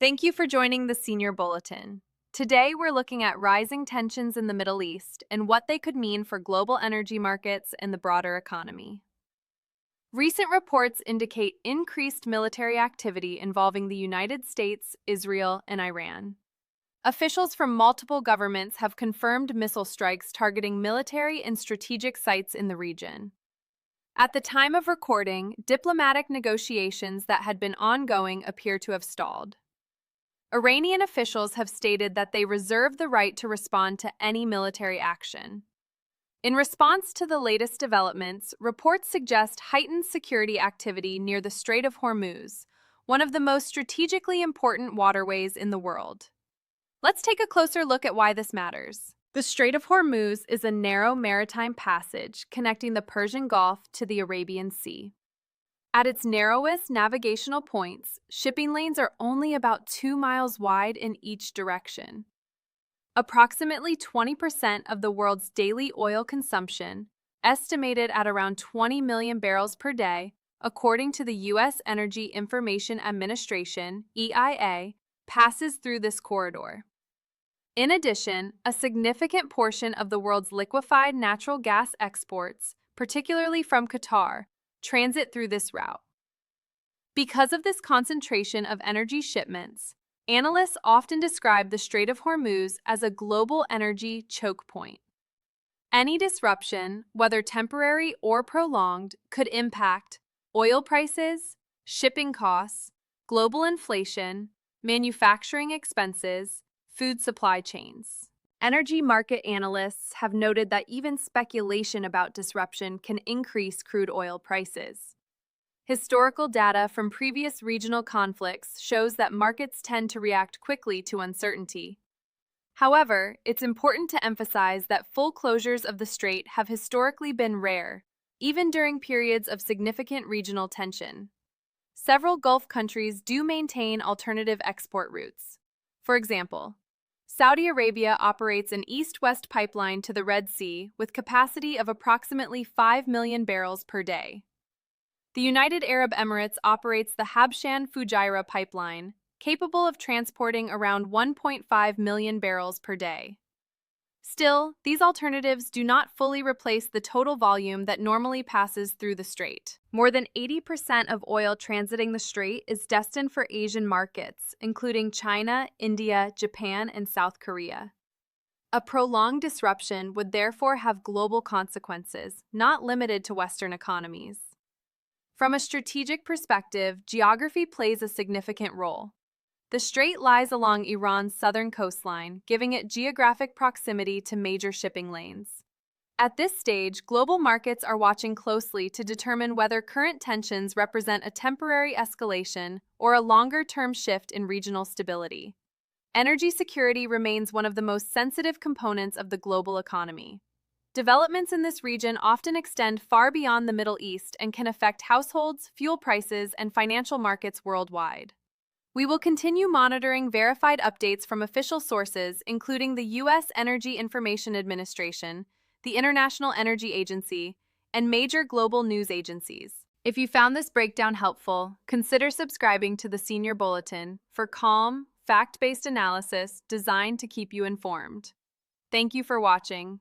Thank you for joining the Senior Bulletin. Today, we're looking at rising tensions in the Middle East and what they could mean for global energy markets and the broader economy. Recent reports indicate increased military activity involving the United States, Israel, and Iran. Officials from multiple governments have confirmed missile strikes targeting military and strategic sites in the region. At the time of recording, diplomatic negotiations that had been ongoing appear to have stalled. Iranian officials have stated that they reserve the right to respond to any military action. In response to the latest developments, reports suggest heightened security activity near the Strait of Hormuz, one of the most strategically important waterways in the world. Let's take a closer look at why this matters. The Strait of Hormuz is a narrow maritime passage connecting the Persian Gulf to the Arabian Sea. At its narrowest navigational points, shipping lanes are only about 2 miles wide in each direction. Approximately 20% of the world's daily oil consumption, estimated at around 20 million barrels per day, according to the U.S. Energy Information Administration, EIA, passes through this corridor. In addition, a significant portion of the world's liquefied natural gas exports, particularly from Qatar, transit through this route. Because of this concentration of energy shipments, analysts often describe the Strait of Hormuz as a global energy choke point. Any disruption, whether temporary or prolonged, could impact oil prices, shipping costs, global inflation, manufacturing expenses, food supply chains. Energy market analysts have noted that even speculation about disruption can increase crude oil prices. Historical data from previous regional conflicts shows that markets tend to react quickly to uncertainty. However, it's important to emphasize that full closures of the strait have historically been rare, even during periods of significant regional tension. Several Gulf countries do maintain alternative export routes. For example, Saudi Arabia operates an east-west pipeline to the Red Sea with capacity of approximately 5 million barrels per day. The United Arab Emirates operates the Habshan-Fujairah pipeline, capable of transporting around 1.5 million barrels per day. Still, these alternatives do not fully replace the total volume that normally passes through the strait. More than 80% of oil transiting the strait is destined for Asian markets, including China, India, Japan, and South Korea. A prolonged disruption would therefore have global consequences, not limited to Western economies. From a strategic perspective, geography plays a significant role. The strait lies along Iran's southern coastline, giving it geographic proximity to major shipping lanes. At this stage, global markets are watching closely to determine whether current tensions represent a temporary escalation or a longer-term shift in regional stability. Energy security remains one of the most sensitive components of the global economy. Developments in this region often extend far beyond the Middle East and can affect households, fuel prices, and financial markets worldwide. We will continue monitoring verified updates from official sources, including the U.S. Energy Information Administration, the International Energy Agency, and major global news agencies. If you found this breakdown helpful, consider subscribing to the Senior Bulletin for calm, fact-based analysis designed to keep you informed. Thank you for watching.